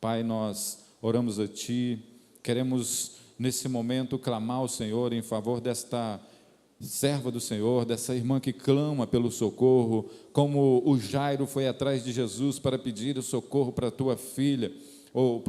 Pai, nós oramos a Ti, queremos nesse momento clamar ao Senhor em favor desta serva do Senhor, dessa irmã que clama pelo socorro, como o Jairo foi atrás de Jesus para pedir o socorro para a tua filha, ou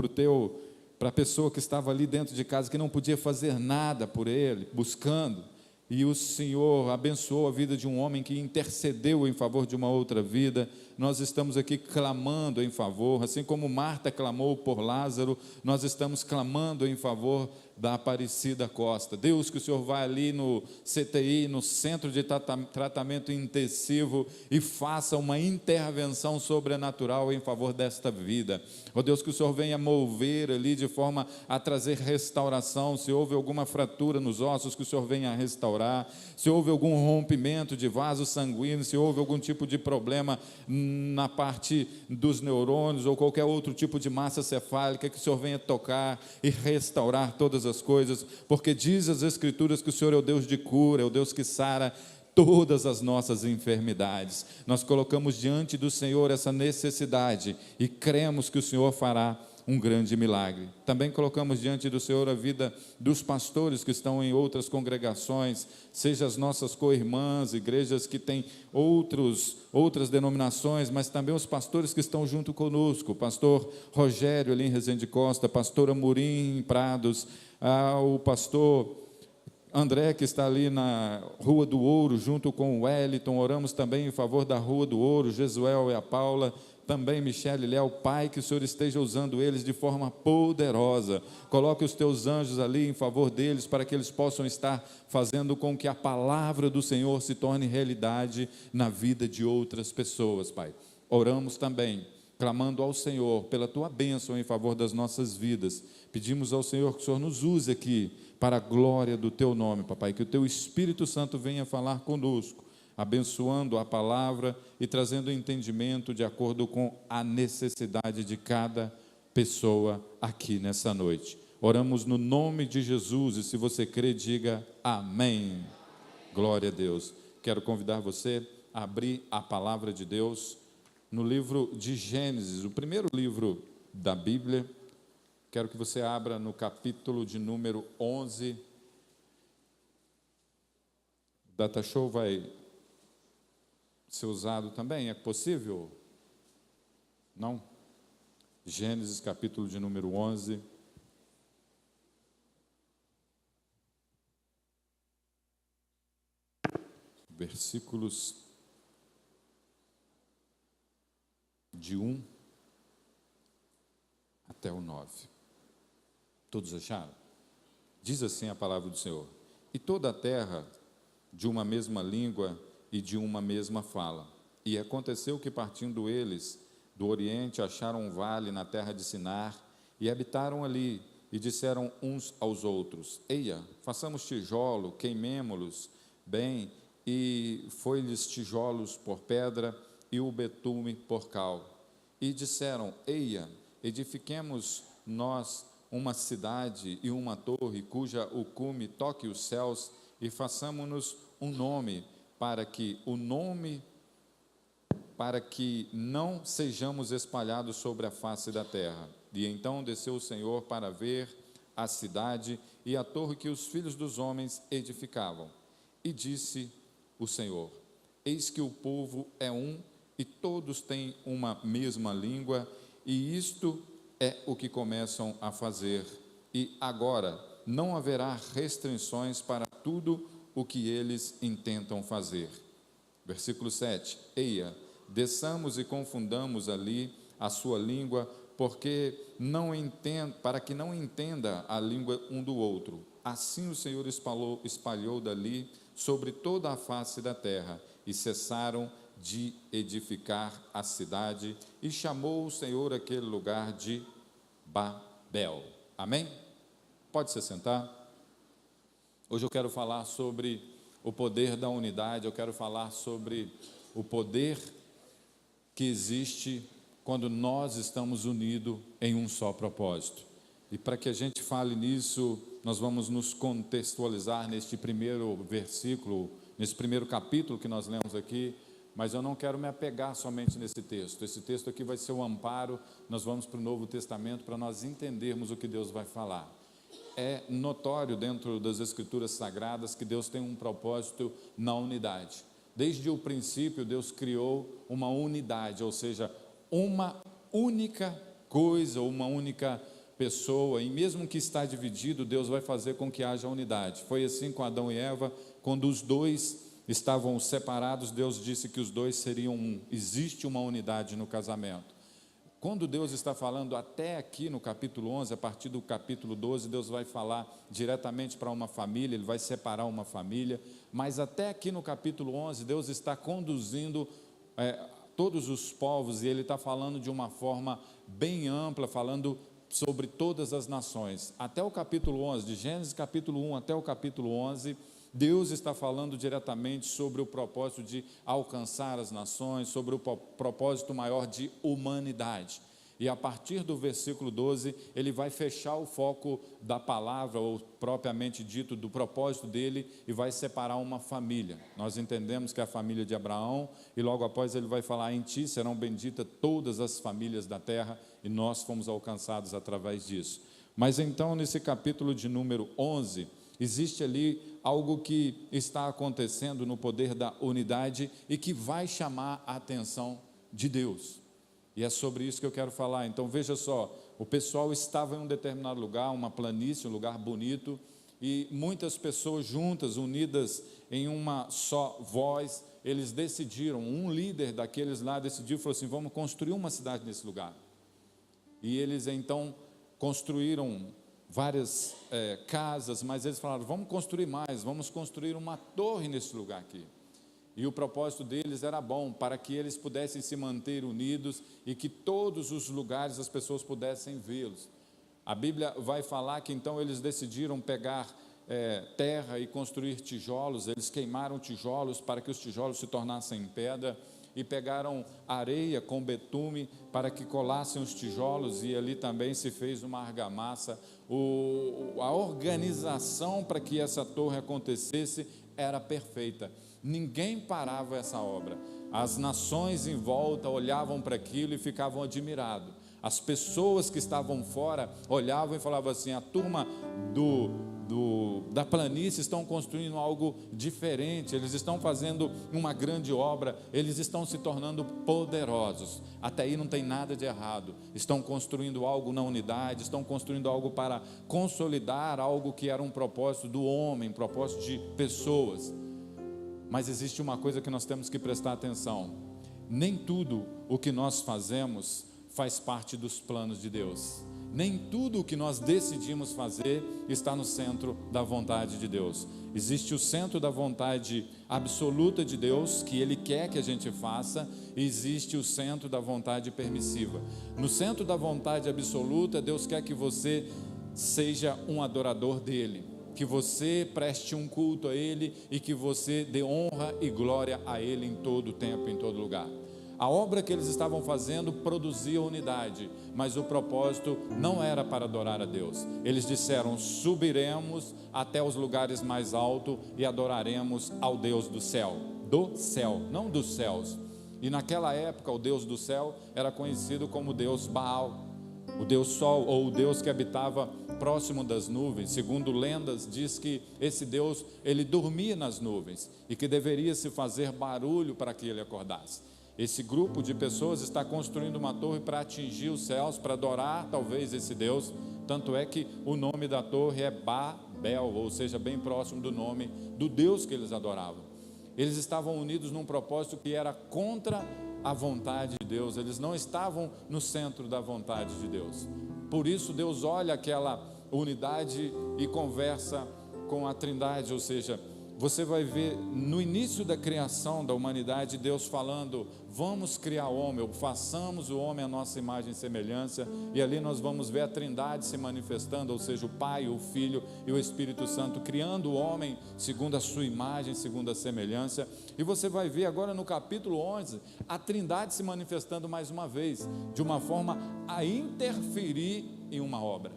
para a pessoa que estava ali dentro de casa, que não podia fazer nada por ele, buscando, e o Senhor abençoou a vida de um homem que intercedeu em favor de uma outra vida. Nós estamos aqui clamando em favor, assim como Marta clamou por Lázaro, nós estamos clamando em favor da Aparecida Costa. Deus, que o Senhor vá ali no CTI, no Centro de Tratamento Intensivo, e faça uma intervenção sobrenatural em favor desta vida. Ó Deus, que o Senhor venha mover ali de forma a trazer restauração. Se houve alguma fratura nos ossos, que o Senhor venha restaurar. Se houve algum rompimento de vaso sanguíneo, se houve algum tipo de problema na parte dos neurônios ou qualquer outro tipo de massa cefálica, que o Senhor venha tocar e restaurar todas as coisas, porque diz as Escrituras que o Senhor é o Deus de cura, é o Deus que sara todas as nossas enfermidades. Nós colocamos diante do Senhor essa necessidade e cremos que o Senhor fará um grande milagre. Também colocamos diante do Senhor a vida dos pastores que estão em outras congregações, seja as nossas co-irmãs, igrejas que têm outras denominações, mas também os pastores que estão junto conosco, o pastor Rogério ali em Resende Costa, pastor Amorim em Prados, o pastor André, que está ali na Rua do Ouro, junto com o Wellington. Oramos também em favor da Rua do Ouro, Jesuel e a Paula, também Michele e Léo. Pai, que o Senhor esteja usando eles de forma poderosa. Coloque os teus anjos ali em favor deles, para que eles possam estar fazendo com que a palavra do Senhor se torne realidade na vida de outras pessoas, Pai. Oramos também, clamando ao Senhor pela tua bênção em favor das nossas vidas. Pedimos ao Senhor que o Senhor nos use aqui para a glória do teu nome, papai, que o teu Espírito Santo venha falar conosco, abençoando a palavra e trazendo entendimento de acordo com a necessidade de cada pessoa aqui nessa noite. Oramos no nome de Jesus, e se você crê, diga amém. Glória a Deus. Quero convidar você a abrir a palavra de Deus no livro de Gênesis, o primeiro livro da Bíblia. Quero que você abra no capítulo de número 11. O Data Show vai ser usado também, é possível? Não? Gênesis, capítulo de número 11. Versículos de 1 até o 9. Todos acharam? Diz assim a palavra do Senhor: e toda a terra de uma mesma língua e de uma mesma fala. E aconteceu que, partindo eles do Oriente, acharam um vale na terra de Sinar, e habitaram ali, e disseram uns aos outros: eia, façamos tijolo, queimemo-los bem, e foi-lhes tijolos por pedra, e o betume por cal. E disseram: eia, edifiquemos nós uma cidade e uma torre, cuja o cume toque os céus, e façamo-nos um nome, para que não sejamos espalhados sobre a face da terra. E então desceu o Senhor para ver a cidade e a torre que os filhos dos homens edificavam. E disse o Senhor: eis que o povo é um, e todos têm uma mesma língua, e isto é o que começam a fazer. E agora não haverá restrições para tudo o que eles intentam fazer. Versículo 7. Eia, desçamos e confundamos ali a sua língua, para que não entenda a língua um do outro. Assim o Senhor espalhou dali sobre toda a face da terra, e cessaram de edificar a cidade, e chamou o Senhor aquele lugar de Babel. Amém? Pode se sentar. Hoje eu quero falar sobre o poder da unidade, eu quero falar sobre o poder que existe quando nós estamos unidos em um só propósito. E para que a gente fale nisso, nós vamos nos contextualizar neste primeiro versículo, nesse primeiro capítulo que nós lemos aqui, Mas eu não quero me apegar somente nesse texto. Esse texto aqui vai ser o amparo. Nós vamos para o Novo Testamento para nós entendermos o que Deus vai falar. É notório dentro das Escrituras Sagradas que Deus tem um propósito na unidade. Desde o princípio, Deus criou uma unidade, ou seja, uma única coisa, uma única pessoa, e mesmo que está dividido, Deus vai fazer com que haja unidade. Foi assim com Adão e Eva, quando os dois estavam separados, Deus disse que os dois seriam um. Existe uma unidade no casamento. Quando Deus está falando até aqui no capítulo 11, a partir do capítulo 12, Deus vai falar diretamente para uma família, Ele vai separar uma família, mas até aqui no capítulo 11, Deus está conduzindo todos os povos, e Ele está falando de uma forma bem ampla, falando sobre todas as nações. Até o capítulo 11, de Gênesis capítulo 1 até o capítulo 11, Deus está falando diretamente sobre o propósito de alcançar as nações, sobre o propósito maior de humanidade. E a partir do versículo 12, ele vai fechar o foco da palavra, ou propriamente dito, do propósito dele, e vai separar uma família. Nós entendemos que é a família de Abraão, e logo após ele vai falar: em ti serão benditas todas as famílias da terra, e nós fomos alcançados através disso. Mas então, nesse capítulo de número 11, existe ali algo que está acontecendo no poder da unidade e que vai chamar a atenção de Deus. E é sobre isso que eu quero falar. Então veja só, o pessoal estava em um determinado lugar, uma planície, um lugar bonito, e muitas pessoas juntas, unidas em uma só voz, eles decidiram, um líder daqueles lá decidiu, falou assim: vamos construir uma cidade nesse lugar. E eles então construíram várias casas, mas eles falaram: vamos construir mais, vamos construir uma torre nesse lugar aqui. E o propósito deles era bom, para que eles pudessem se manter unidos e que todos os lugares as pessoas pudessem vê-los. A Bíblia vai falar que então eles decidiram pegar terra e construir tijolos. Eles queimaram tijolos para que os tijolos se tornassem pedra, e pegaram areia com betume para que colassem os tijolos, e ali também se fez uma argamassa. A organização para que essa torre acontecesse era perfeita. Ninguém parava essa obra. As nações em volta olhavam para aquilo e ficavam admirados. As pessoas que estavam fora olhavam e falavam assim: a turma da planície estão construindo algo diferente, eles estão fazendo uma grande obra, eles estão se tornando poderosos. Até aí não tem nada de errado. Estão construindo algo na unidade, estão construindo algo para consolidar algo que era um propósito do homem, propósito de pessoas. Mas existe uma coisa que nós temos que prestar atenção: nem tudo o que nós fazemos faz parte dos planos de Deus. Nem tudo o que nós decidimos fazer está no centro da vontade de Deus. Existe o centro da vontade absoluta de Deus, que Ele quer que a gente faça, e existe o centro da vontade permissiva. No centro da vontade absoluta, Deus quer que você seja um adorador dEle, que você preste um culto a Ele e que você dê honra e glória a Ele em todo o tempo, em todo lugar. A obra que eles estavam fazendo produzia unidade, mas o propósito não era para adorar a Deus. Eles disseram: subiremos até os lugares mais altos e adoraremos ao Deus do céu, não dos céus. E naquela época o Deus do céu era conhecido como Deus Baal, o Deus Sol, ou o Deus que habitava próximo das nuvens. Segundo lendas, diz que esse Deus, ele dormia nas nuvens e que deveria se fazer barulho para que ele acordasse. Esse grupo de pessoas está construindo uma torre para atingir os céus, para adorar talvez esse Deus. Tanto é que o nome da torre é Babel, ou seja, bem próximo do nome do Deus que eles adoravam. Eles estavam unidos num propósito que era contra a vontade de Deus. Eles não estavam no centro da vontade de Deus. Por isso Deus olha aquela unidade e conversa com a Trindade, ou seja, você vai ver no início da criação da humanidade, Deus falando: vamos criar o homem, ou façamos o homem à nossa imagem e semelhança. E ali nós vamos ver a Trindade se manifestando, ou seja, o Pai, o Filho e o Espírito Santo, criando o homem segundo a sua imagem, segundo a semelhança. E você vai ver agora no capítulo 11, a Trindade se manifestando mais uma vez, de uma forma a interferir em uma obra.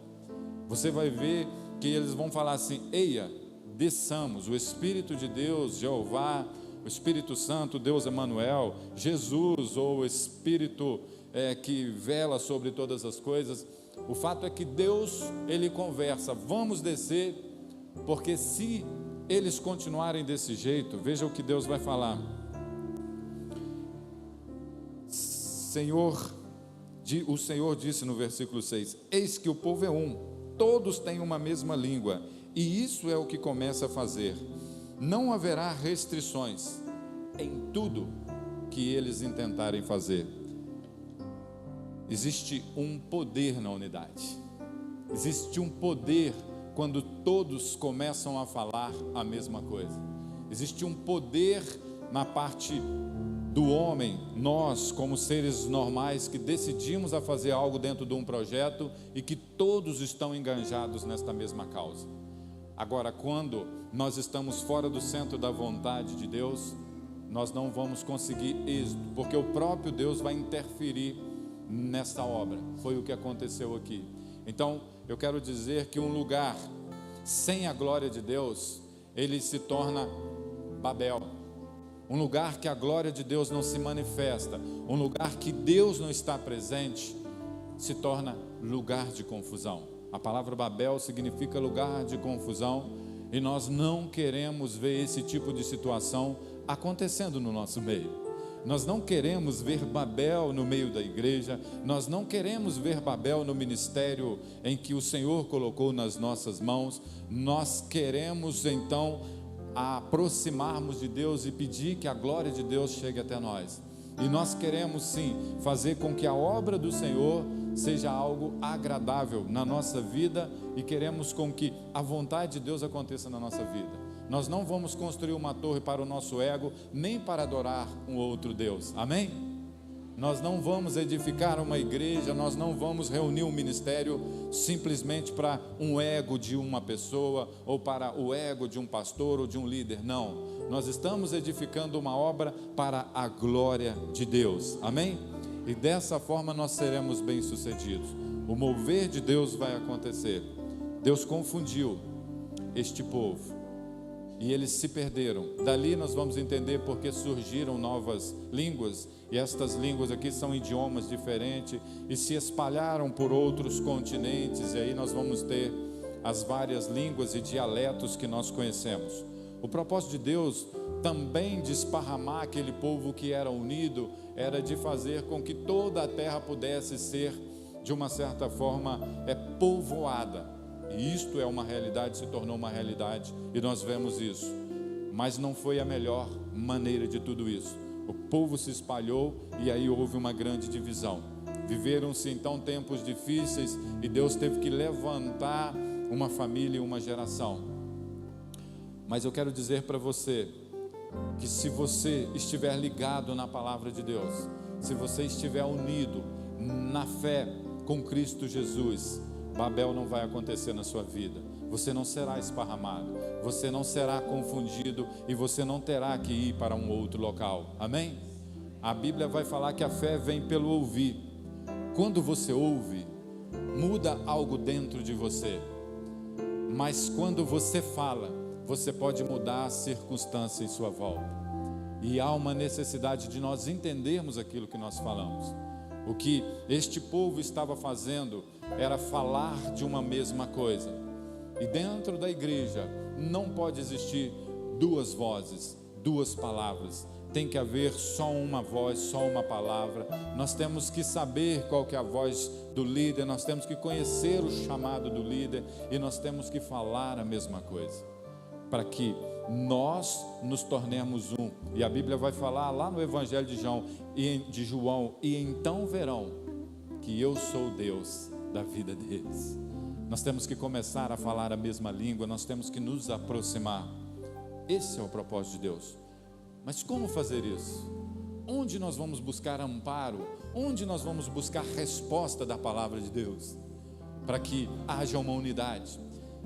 Você vai ver que eles vão falar assim: eia, desçamos. O Espírito de Deus, Jeová, o Espírito Santo, Deus Emanuel, Jesus ou o Espírito que vela sobre todas as coisas. O fato é que Deus, Ele conversa, vamos descer, porque se eles continuarem desse jeito, veja o que Deus vai falar. O Senhor disse no versículo 6, eis que o povo é um, todos têm uma mesma língua, e isso é o que começa a fazer. Não haverá restrições em tudo que eles intentarem fazer. Existe um poder na unidade. Existe um poder quando todos começam a falar a mesma coisa. Existe um poder na parte do homem, nós como seres normais que decidimos a fazer algo dentro de um projeto e que todos estão enganjados nesta mesma causa. Agora, quando nós estamos fora do centro da vontade de Deus, nós não vamos conseguir êxito, porque o próprio Deus vai interferir nessa obra. Foi o que aconteceu aqui. Então, eu quero dizer que um lugar sem a glória de Deus, ele se torna Babel. Um lugar que a glória de Deus não se manifesta, um lugar que Deus não está presente, se torna lugar de confusão. A palavra Babel significa lugar de confusão, e nós não queremos ver esse tipo de situação acontecendo no nosso meio. Nós não queremos ver Babel no meio da igreja, nós não queremos ver Babel no ministério em que o Senhor colocou nas nossas mãos. Nós queremos então aproximarmos de Deus e pedir que a glória de Deus chegue até nós. E nós queremos sim fazer com que a obra do Senhor seja algo agradável na nossa vida, e queremos com que a vontade de Deus aconteça na nossa vida. Nós não vamos construir uma torre para o nosso ego, nem para adorar um outro Deus, amém? Nós não vamos edificar uma igreja, nós não vamos reunir um ministério simplesmente para um ego de uma pessoa, ou para o ego de um pastor ou de um líder, não. Nós estamos edificando uma obra para a glória de Deus, amém? E dessa forma nós seremos bem-sucedidos. O mover de Deus vai acontecer. Deus confundiu este povo e eles se perderam. Dali nós vamos entender porque surgiram novas línguas, e estas línguas aqui são idiomas diferentes e se espalharam por outros continentes, e aí nós vamos ter as várias línguas e dialetos que nós conhecemos. O propósito de Deus também de esparramar aquele povo que era unido, era de fazer com que toda a terra pudesse ser, de uma certa forma, povoada. E isto é uma realidade, se tornou uma realidade, e nós vemos isso. Mas não foi a melhor maneira de tudo isso. O povo se espalhou e aí houve uma grande divisão. Viveram-se então tempos difíceis e Deus teve que levantar uma família e uma geração. Mas eu quero dizer para você que se você estiver ligado na palavra de Deus, se você estiver unido na fé com Cristo Jesus, Babel não vai acontecer na sua vida. Você não será esparramado, você não será confundido e você não terá que ir para um outro local, amém? A Bíblia vai falar que a fé vem pelo ouvir. Quando você ouve, muda algo dentro de você. Mas quando você fala, você pode mudar a circunstância em sua volta. E há uma necessidade de nós entendermos aquilo que nós falamos. O que este povo estava fazendo era falar de uma mesma coisa. E dentro da igreja não pode existir duas vozes, duas palavras. Tem que haver só uma voz, só uma palavra. Nós temos que saber qual que é a voz do líder, nós temos que conhecer o chamado do líder e nós temos que falar a mesma coisa, para que nós nos tornemos um. E a Bíblia vai falar lá no Evangelho de João, e então verão que eu sou Deus da vida deles. Nós temos que começar a falar a mesma língua, nós temos que nos aproximar. Esse é o propósito de Deus. Mas como fazer isso? Onde nós vamos buscar amparo? Onde nós vamos buscar resposta da palavra de Deus? Para que haja uma unidade.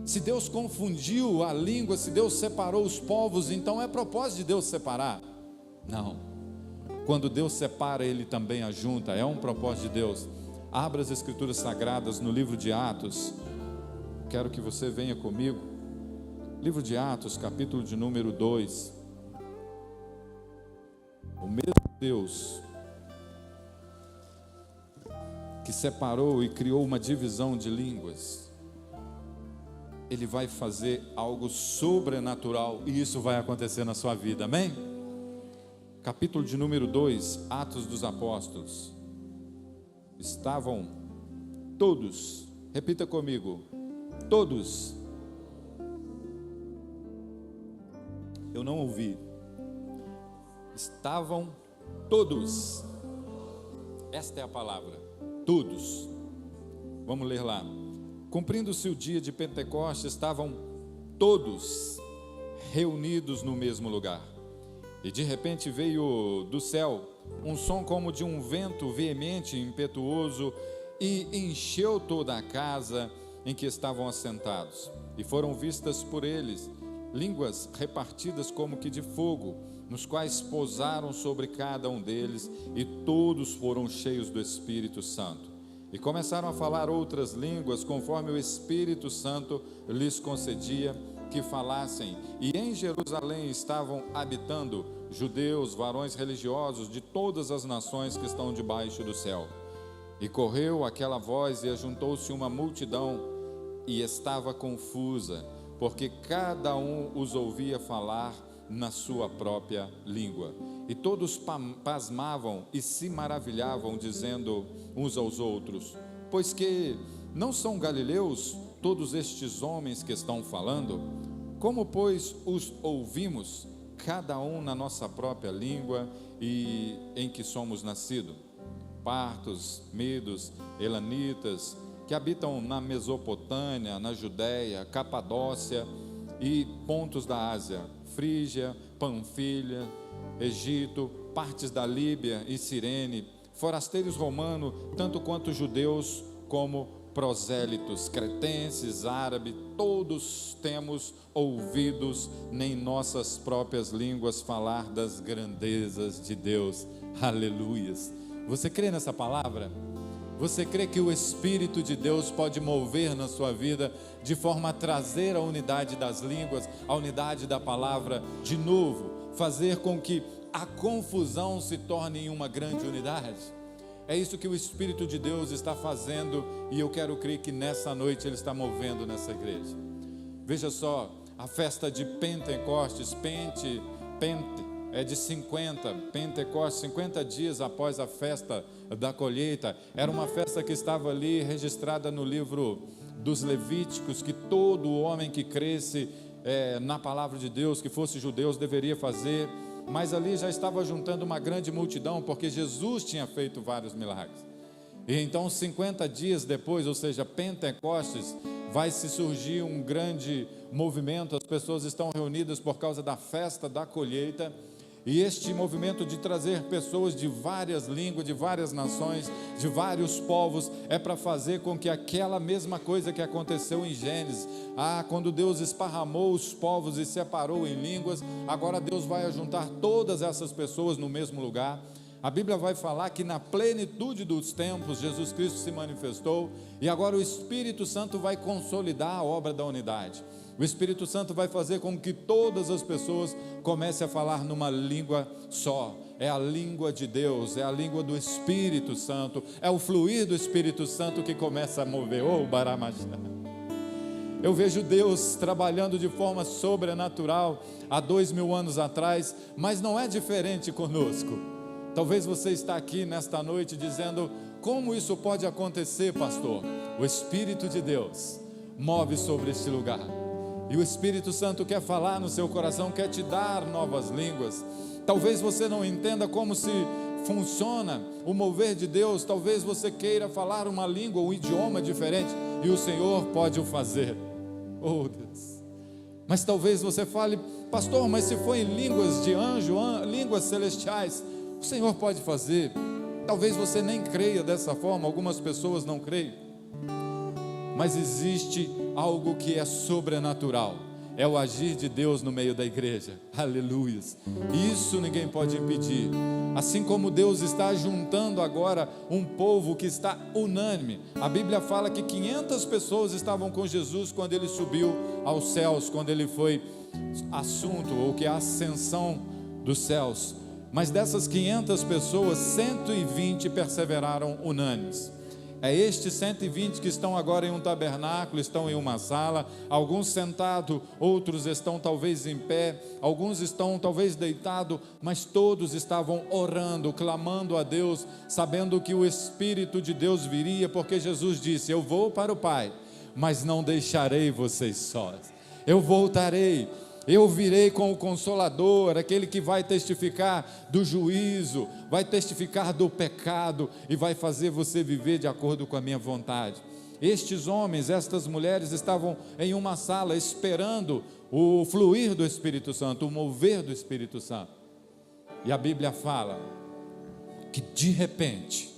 Se Deus confundiu a língua, se Deus separou os povos, então é propósito de Deus separar? Não. Quando Deus separa, Ele também ajunta, é um propósito de Deus. Abra as Escrituras Sagradas no livro de Atos. Quero que você venha comigo. Livro de Atos, capítulo de número 2. O mesmo Deus que separou e criou uma divisão de línguas, Ele vai fazer algo sobrenatural e isso vai acontecer na sua vida, amém? Capítulo de número 2, Atos dos Apóstolos. Estavam todos, repita comigo, todos. Eu não ouvi. Estavam todos. Esta é a palavra, todos. Vamos ler lá. Cumprindo-se o dia de Pentecostes, estavam todos reunidos no mesmo lugar. E de repente veio do céu um som como de um vento veemente e impetuoso e encheu toda a casa em que estavam assentados. E foram vistas por eles línguas repartidas como que de fogo, nos quais pousaram sobre cada um deles, e todos foram cheios do Espírito Santo. E começaram a falar outras línguas, conforme o Espírito Santo lhes concedia que falassem. E em Jerusalém estavam habitando judeus, varões religiosos de todas as nações que estão debaixo do céu. E correu aquela voz, e ajuntou-se uma multidão, e estava confusa, porque cada um os ouvia falar na sua própria língua. E todos pasmavam e se maravilhavam, dizendo uns aos outros: pois que não são galileus todos estes homens que estão falando? Como, pois, os ouvimos, cada um na nossa própria língua e em que somos nascidos? Partos, medos, elanitas, que habitam na Mesopotâmia, na Judéia, Capadócia e pontos da Ásia, Frígia, Panfilha, Egito, partes da Líbia e Cirene, forasteiros romanos, tanto quanto judeus como prosélitos, cretenses, árabes, todos temos ouvidos em nossas próprias línguas falar das grandezas de Deus. Aleluias. Você crê nessa palavra? Você crê que o Espírito de Deus pode mover na sua vida de forma a trazer a unidade das línguas, a unidade da palavra de novo, fazer com que a confusão se torne em uma grande unidade? É isso que o Espírito de Deus está fazendo, e eu quero crer que nessa noite Ele está movendo nessa igreja. Veja só, a festa de Pentecostes, é de 50, Pentecostes, 50 dias após a festa da colheita. Era uma festa que estava ali registrada no livro dos Levíticos, que todo homem que cresce na palavra de Deus, que fosse judeu, deveria fazer. Mas ali já estava juntando uma grande multidão, porque Jesus tinha feito vários milagres. E então 50 dias depois, ou seja, Pentecostes, vai se surgir um grande movimento. As pessoas estão reunidas por causa da festa da colheita. E este movimento de trazer pessoas de várias línguas, de várias nações, de vários povos, é para fazer com que aquela mesma coisa que aconteceu em Gênesis, quando Deus esparramou os povos e separou em línguas, agora Deus vai ajuntar todas essas pessoas no mesmo lugar. A Bíblia vai falar que na plenitude dos tempos, Jesus Cristo se manifestou, e agora o Espírito Santo vai consolidar a obra da unidade. O Espírito Santo vai fazer com que todas as pessoas comecem a falar numa língua só. É a língua de Deus, é a língua do Espírito Santo, é o fluir do Espírito Santo que começa a mover. Baramachá. Eu vejo Deus trabalhando de forma sobrenatural há 2000 anos atrás, mas não é diferente conosco. Talvez você está aqui nesta noite dizendo: como isso pode acontecer, pastor? O Espírito de Deus move sobre este lugar. E o Espírito Santo quer falar no seu coração, quer te dar novas línguas. Talvez você não entenda como se funciona o mover de Deus. Talvez você queira falar uma língua, um idioma diferente, e o Senhor pode o fazer. Oh Deus! Mas talvez você fale: pastor, mas se for em línguas de anjo, línguas celestiais, o Senhor pode fazer. Talvez você nem creia dessa forma, algumas pessoas não creem. Mas existe algo que é sobrenatural, é o agir de Deus no meio da igreja. Aleluia! Isso ninguém pode impedir. Assim como Deus está juntando agora um povo que está unânime. A Bíblia fala que 500 pessoas estavam com Jesus quando ele subiu aos céus, quando ele foi assunto, ou que é a ascensão dos céus. Mas dessas 500 pessoas, 120 perseveraram unânimes. É estes 120 que estão agora em um tabernáculo, estão em uma sala, alguns sentados, outros estão talvez em pé, alguns estão talvez deitados, mas todos estavam orando, clamando a Deus, sabendo que o Espírito de Deus viria, porque Jesus disse: eu vou para o Pai, mas não deixarei vocês sós, eu voltarei. Eu virei com o Consolador, aquele que vai testificar do juízo, vai testificar do pecado e vai fazer você viver de acordo com a minha vontade. Estes homens, estas mulheres estavam em uma sala esperando o fluir do Espírito Santo, o mover do Espírito Santo. E a Bíblia fala que de repente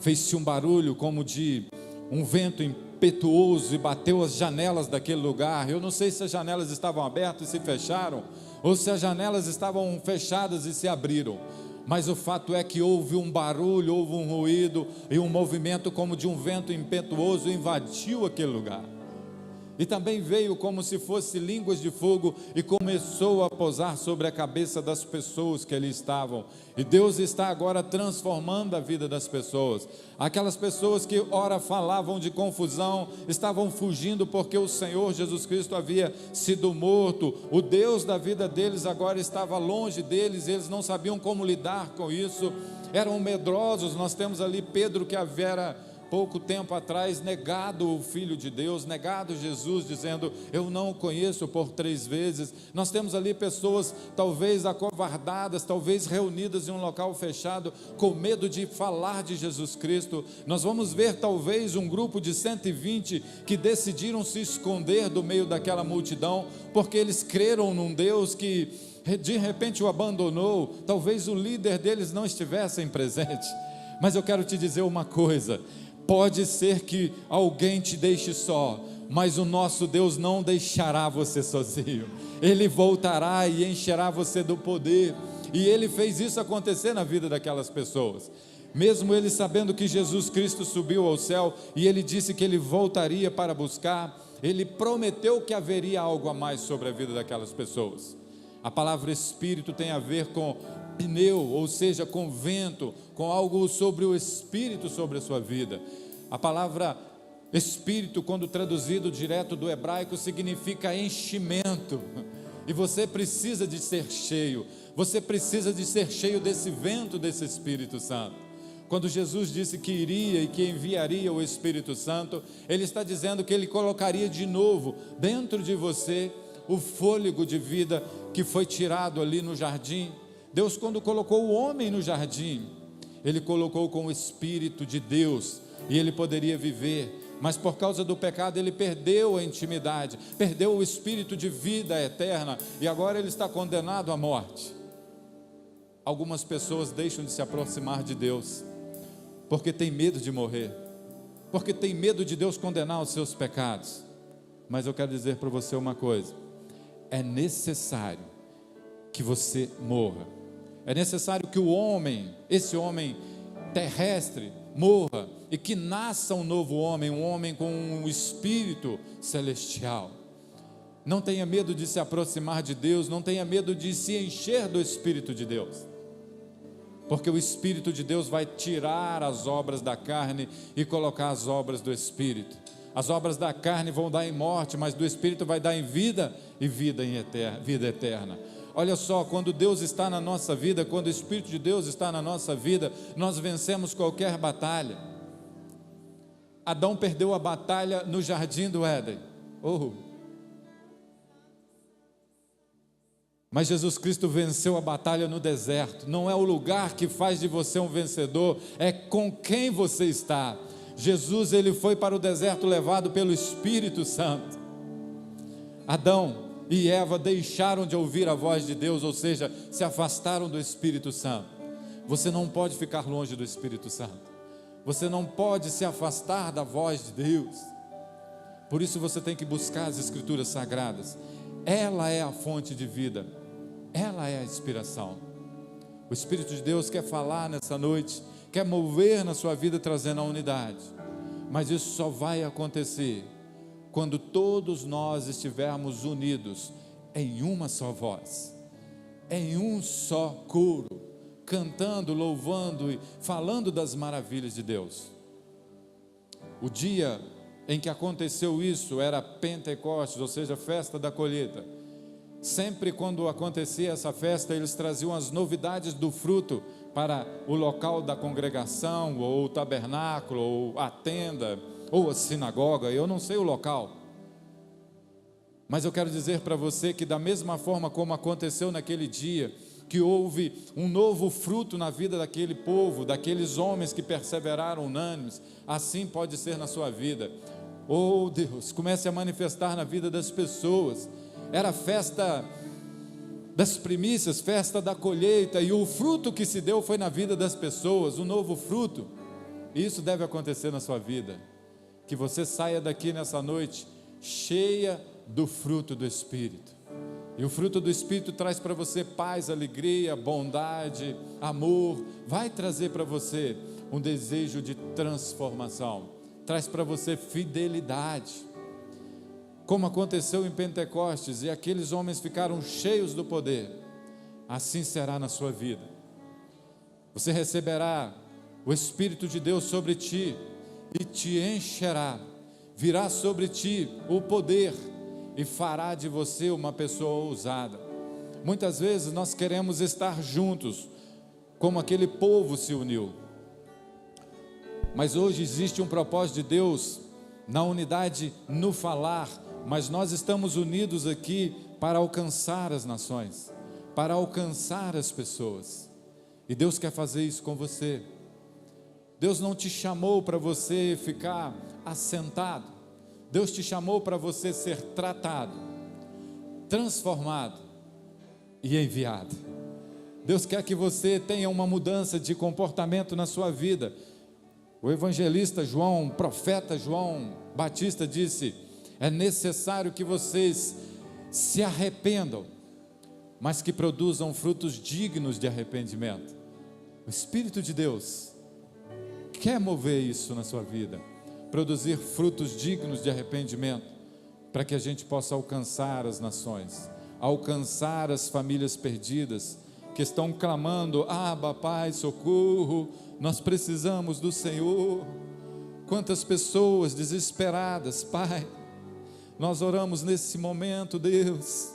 fez-se um barulho como de um vento impetuoso e bateu as janelas daquele lugar. Eu não sei se as janelas estavam abertas e se fecharam, ou se as janelas estavam fechadas e se abriram, mas o fato é que houve um barulho, houve um ruído e um movimento como de um vento impetuoso invadiu aquele lugar. E também veio como se fosse línguas de fogo e começou a pousar sobre a cabeça das pessoas que ali estavam. E Deus está agora transformando a vida das pessoas. Aquelas pessoas que ora falavam de confusão, estavam fugindo porque o Senhor Jesus Cristo havia sido morto. O Deus da vida deles agora estava longe deles, eles não sabiam como lidar com isso, eram medrosos. Nós temos ali Pedro, que havia pouco tempo atrás negado o Filho de Deus, negado Jesus, dizendo: eu não o conheço, por 3 vezes. Nós temos ali pessoas talvez acovardadas, talvez reunidas em um local fechado, com medo de falar de Jesus Cristo. Nós vamos ver talvez um grupo de 120 que decidiram se esconder do meio daquela multidão, porque eles creram num Deus que de repente o abandonou. Talvez o líder deles não estivesse presente, mas eu quero te dizer uma coisa: pode ser que alguém te deixe só, mas o nosso Deus não deixará você sozinho. Ele voltará e encherá você do poder. E Ele fez isso acontecer na vida daquelas pessoas. Mesmo eles sabendo que Jesus Cristo subiu ao céu e Ele disse que Ele voltaria para buscar, Ele prometeu que haveria algo a mais sobre a vida daquelas pessoas. A palavra Espírito tem a ver com pneu, ou seja, com vento, com algo sobre o Espírito sobre a sua vida. A palavra Espírito, quando traduzido direto do hebraico, significa enchimento. E você precisa de ser cheio, você precisa de ser cheio desse vento, desse Espírito Santo. Quando Jesus disse que iria e que enviaria o Espírito Santo, Ele está dizendo que Ele colocaria de novo dentro de você o fôlego de vida que foi tirado ali no jardim. Deus, quando colocou o homem no jardim, Ele colocou com o Espírito de Deus, e ele poderia viver, mas por causa do pecado ele perdeu a intimidade, perdeu o Espírito de vida eterna, e agora ele está condenado à morte. Algumas pessoas deixam de se aproximar de Deus, porque tem medo de morrer, porque tem medo de Deus condenar os seus pecados. Mas eu quero dizer para você uma coisa: é necessário que você morra, é necessário que o homem, esse homem terrestre, morra, e que nasça um novo homem, um homem com um espírito celestial. Não tenha medo de se aproximar de Deus, não tenha medo de se encher do Espírito de Deus, porque o Espírito de Deus vai tirar as obras da carne e colocar as obras do Espírito. As obras da carne vão dar em morte, mas do Espírito vai dar em vida, e vida eterna. Olha só, quando Deus está na nossa vida, quando o Espírito de Deus está na nossa vida, nós vencemos qualquer batalha. Adão perdeu a batalha no jardim do Éden. Mas Jesus Cristo venceu a batalha no deserto. Não é o lugar que faz de você um vencedor, é com quem você está. Jesus, ele foi para o deserto levado pelo Espírito Santo. Adão e Eva deixaram de ouvir a voz de Deus, ou seja, se afastaram do Espírito Santo. Você não pode ficar longe do Espírito Santo, você não pode se afastar da voz de Deus. Por isso você tem que buscar as Escrituras Sagradas. Ela é a fonte de vida, ela é a inspiração. O Espírito de Deus quer falar nessa noite, quer mover na sua vida, trazendo a unidade, mas isso só vai acontecer quando todos nós estivermos unidos em uma só voz. em um só coro, cantando, louvando e falando das maravilhas de Deus. O dia em que aconteceu isso era Pentecostes, ou seja, festa da colheita. Sempre quando acontecia essa festa, eles traziam as novidades do fruto para o local da congregação, ou o tabernáculo, ou a tenda, ou a sinagoga, eu não sei o local. Mas eu quero dizer para você que da mesma forma como aconteceu naquele dia, que houve um novo fruto na vida daquele povo, daqueles homens que perseveraram unânimes, assim pode ser na sua vida. Oh Deus, comece a manifestar na vida das pessoas. Era festa das primícias, festa da colheita, e o fruto que se deu foi na vida das pessoas, um novo fruto. E isso deve acontecer na sua vida, que você saia daqui nessa noite cheia do fruto do Espírito. E o fruto do Espírito traz para você paz, alegria, bondade, amor, vai trazer para você um desejo de transformação, traz para você fidelidade, como aconteceu em Pentecostes, e aqueles homens ficaram cheios do poder, assim será na sua vida. Você receberá o Espírito de Deus sobre ti, e te encherá, virá sobre ti o poder, e fará de você uma pessoa ousada. Muitas vezes nós queremos estar juntos, como aquele povo se uniu, mas hoje existe um propósito de Deus na unidade no falar, mas nós estamos unidos aqui para alcançar as nações, para alcançar as pessoas, e Deus quer fazer isso com você. Deus não te chamou para você ficar assentado, Deus te chamou para você ser tratado, transformado e enviado. Deus quer que você tenha uma mudança de comportamento na sua vida. O evangelista João, profeta João Batista disse: é necessário que vocês se arrependam, mas que produzam frutos dignos de arrependimento. O Espírito de Deus quer mover isso na sua vida, produzir frutos dignos de arrependimento, para que a gente possa alcançar as nações, alcançar as famílias perdidas, que estão clamando: Abba, Pai, socorro, nós precisamos do Senhor. Quantas pessoas desesperadas, Pai, nós oramos nesse momento, Deus,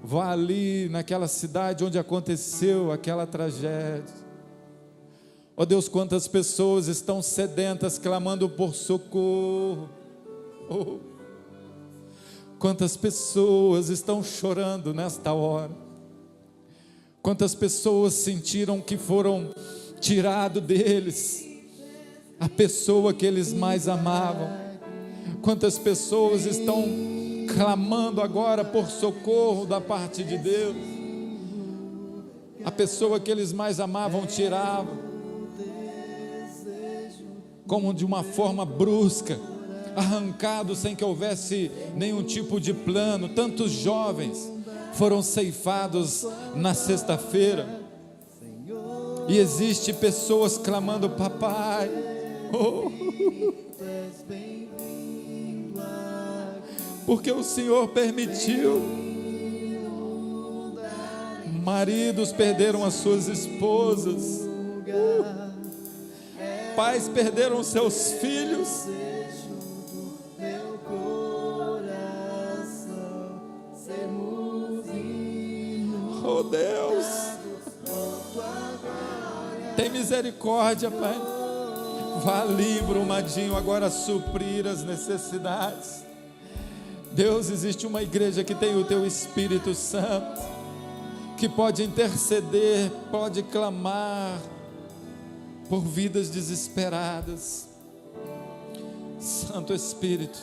vá ali naquela cidade onde aconteceu aquela tragédia. Ó Deus, quantas pessoas estão sedentas, clamando por socorro. Oh, quantas pessoas estão chorando nesta hora. Quantas pessoas sentiram que foram tirado deles a pessoa que eles mais amavam. Quantas pessoas estão clamando agora por socorro da parte de Deus. A pessoa que eles mais amavam tiravam, como de uma forma brusca, arrancado sem que houvesse nenhum tipo de plano. Tantos jovens foram ceifados na sexta-feira, e existe pessoas clamando: papai, oh, porque o Senhor permitiu. Maridos perderam as suas esposas, pais perderam seus filhos. Oh Deus, tem misericórdia, Pai. Vá ali, Brumadinho, agora suprir as necessidades. Deus, existe uma igreja que tem o Teu Espírito Santo, que pode interceder, pode clamar por vidas desesperadas. Santo Espírito,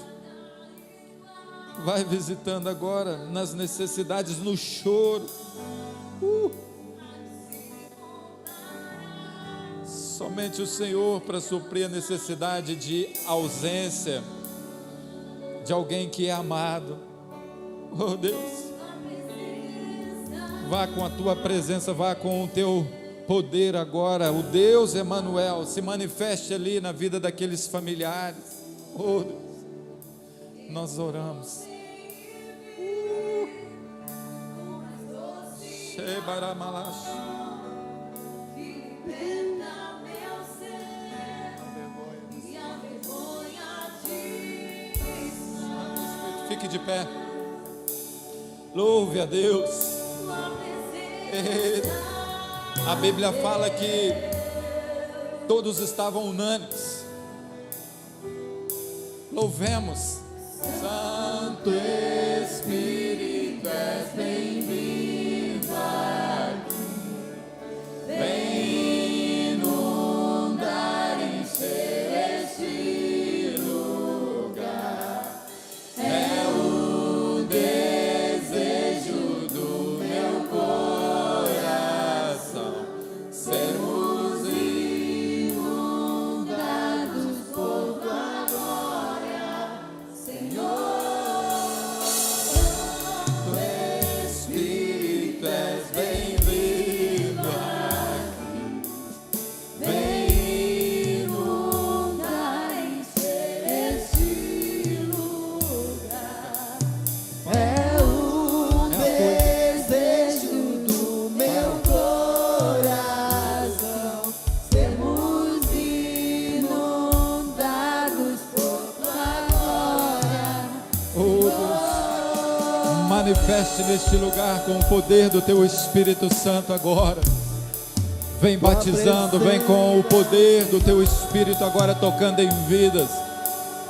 vai visitando agora nas necessidades, no choro. Somente o Senhor para suprir a necessidade de ausência de alguém que é amado. Oh Deus, vá com a Tua presença, vá com o Teu poder agora. O Deus Emanuel se manifeste ali na vida daqueles familiares. Oh Deus, nós oramos. Fique de pé. Louve a Deus. A Bíblia fala que todos estavam unânimes. Louvemos. Santo Espírito, és bem-vindo aqui. Vem inundar, encher este lugar. É o desejo do meu coração. Sermos inundados por tua glória, Senhor. Santo Espírito, és bem-vindo aqui. Vem inundar, encher este lugar. É o desejo do meu coração, sermos inundados por tua glória. Oh Deus, manifeste neste lugar com o poder do teu Espírito Santo agora. Vem batizando, vem com o poder do teu Espírito agora tocando em vidas.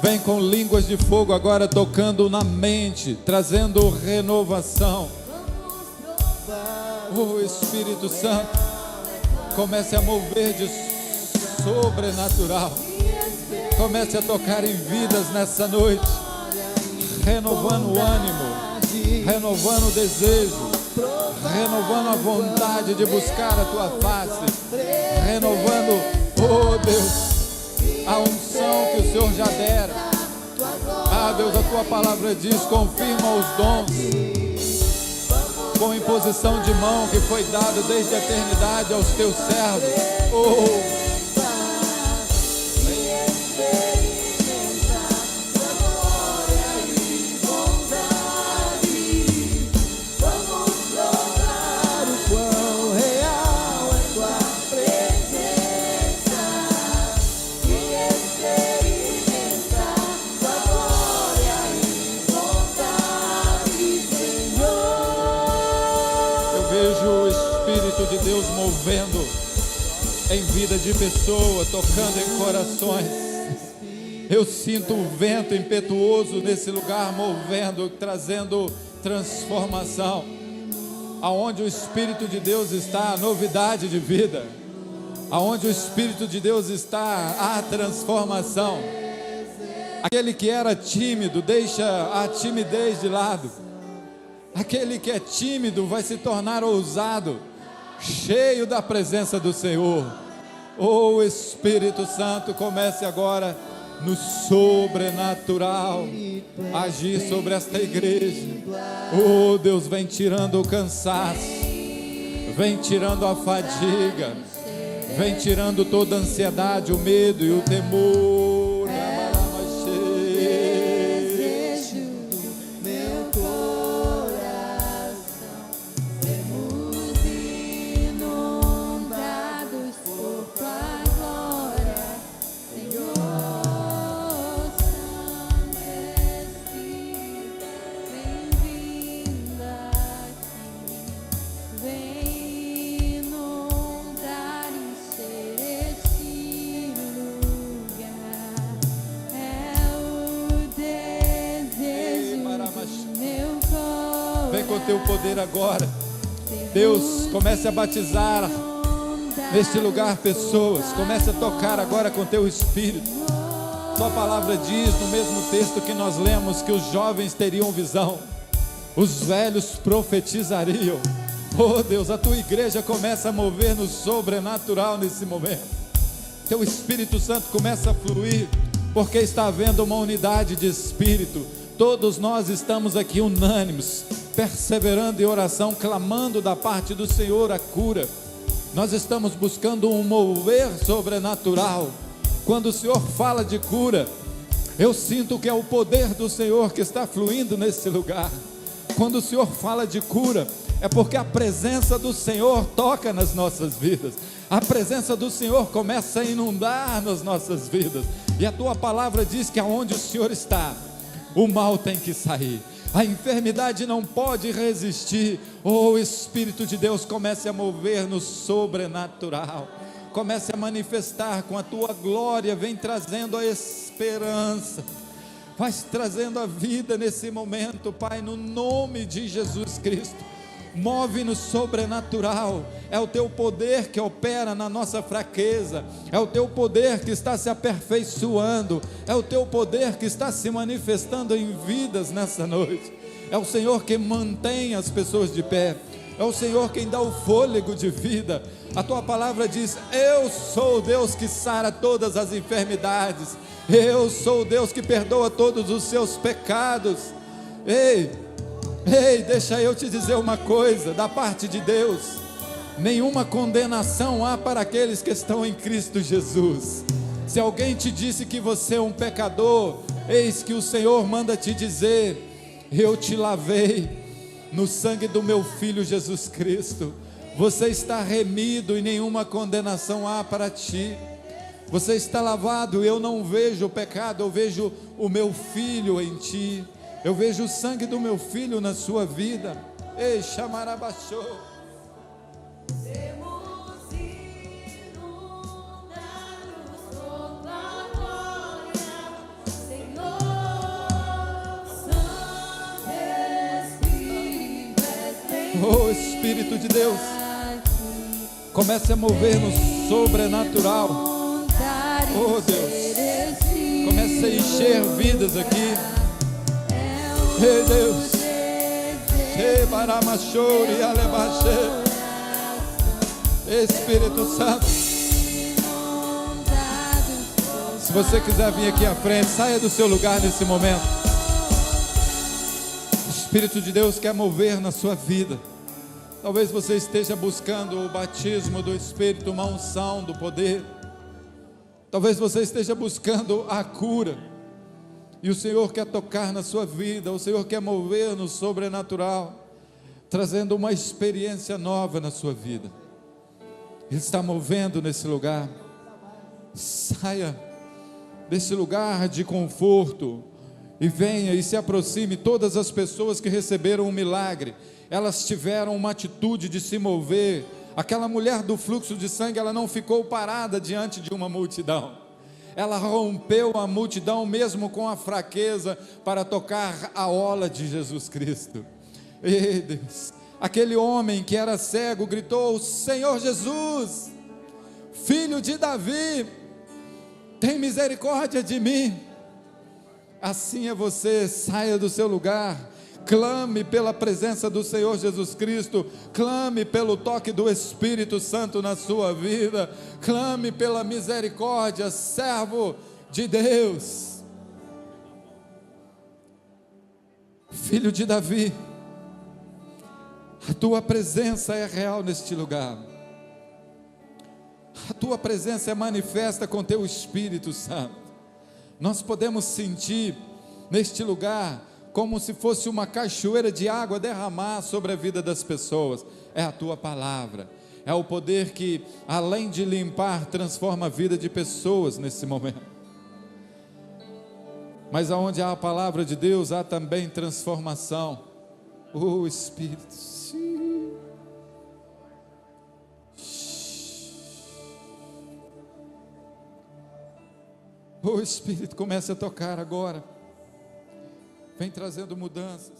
Vem com línguas de fogo agora tocando na mente, trazendo renovação. Oh Espírito Santo, comece a mover de sobrenatural. Comece a tocar em vidas nessa noite, renovando o ânimo, renovando o desejo, renovando a vontade de buscar a tua face, renovando, oh Deus, a unção que o Senhor já dera. Ah Deus, a tua palavra diz, confirma os dons com imposição de mão que foi dado desde a eternidade aos teus servos. Oh, de Deus movendo em vida de pessoa, tocando em corações. Eu sinto um vento impetuoso nesse lugar, movendo, trazendo transformação. Aonde o Espírito de Deus está, novidade de vida. Aonde o Espírito de Deus está, há transformação. Aquele que era tímido, deixa a timidez de lado. Aquele que é tímido vai se tornar ousado, cheio da presença do Senhor. Oh Espírito Santo, comece agora no sobrenatural agir sobre esta igreja. Oh Deus, vem tirando o cansaço, vem tirando a fadiga, vem tirando toda a ansiedade, o medo e o temor. Teu poder agora, Deus, comece a batizar neste lugar pessoas, comece a tocar agora com teu Espírito. Sua palavra diz no mesmo texto que nós lemos que os jovens teriam visão, os velhos profetizariam. Oh Deus, a tua igreja começa a mover no sobrenatural nesse momento. Teu Espírito Santo começa a fluir, porque está havendo uma unidade de espírito. Todos nós estamos aqui unânimes, perseverando em oração, clamando da parte do Senhor a cura. Nós estamos buscando um mover sobrenatural. Quando o Senhor fala de cura, eu sinto que é o poder do Senhor que está fluindo nesse lugar. Quando o Senhor fala de cura, é porque a presença do Senhor toca nas nossas vidas. A presença do Senhor começa a inundar nas nossas vidas. E a tua palavra diz que aonde o Senhor está, o mal tem que sair. A enfermidade não pode resistir. O Espírito de Deus comece a mover no sobrenatural. Comece a manifestar com a tua glória. Vem trazendo a esperança. Vai trazendo a vida nesse momento, Pai, no nome de Jesus Cristo. Move no sobrenatural. É o teu poder que opera na nossa fraqueza. É o teu poder que está se aperfeiçoando. É o teu poder que está se manifestando em vidas nessa noite. É o Senhor que mantém as pessoas de pé. É o Senhor quem dá o fôlego de vida. A tua palavra diz: eu sou o Deus que sara todas as enfermidades. Eu sou o Deus que perdoa todos os seus pecados. Ei, deixa eu te dizer uma coisa, da parte de Deus, nenhuma condenação há para aqueles que estão em Cristo Jesus. Se alguém te disse que você é um pecador, eis que o Senhor manda te dizer: eu te lavei no sangue do meu Filho Jesus Cristo. Você está remido e nenhuma condenação há para ti. Você está lavado. Eu não vejo o pecado, eu vejo o meu Filho em ti. Eu vejo o sangue do meu Filho na sua vida. Ei, chamarabaxô. Sermos inundados por tua glória, Senhor. Santo Espírito, Oh, Espírito de Deus, comece a mover no sobrenatural. Oh, Deus, comece a encher vidas aqui. Ei, Deus, Espírito Santo, se você quiser vir aqui à frente, saia do seu lugar nesse momento. O Espírito de Deus quer mover na sua vida. Talvez você esteja buscando o batismo do Espírito, uma unção do poder. Talvez você esteja buscando a cura. E o Senhor quer tocar na sua vida. O Senhor quer mover no sobrenatural, trazendo uma experiência nova na sua vida. Ele está movendo nesse lugar. Saia desse lugar de conforto e venha e se aproxime. Todas as pessoas que receberam um milagre, elas tiveram uma atitude de se mover. Aquela mulher do fluxo de sangue, ela não ficou parada diante de uma multidão. Ela rompeu a multidão mesmo com a fraqueza para tocar a orla de Jesus Cristo. Ei, Deus, aquele homem que era cego gritou: Senhor Jesus, Filho de Davi, tem misericórdia de mim. Assim é você. Saia do seu lugar, clame pela presença do Senhor Jesus Cristo, clame pelo toque do Espírito Santo na sua vida, clame pela misericórdia, servo de Deus, Filho de Davi. A tua presença é real neste lugar. A tua presença é manifesta com teu Espírito Santo. Nós podemos sentir neste lugar como se fosse uma cachoeira de água derramar sobre a vida das pessoas. É a tua palavra, é o poder que, além de limpar, transforma a vida de pessoas nesse momento. Mas aonde há a palavra de Deus, há também transformação. O Espírito, o Espírito começa a tocar agora. Vem trazendo mudanças.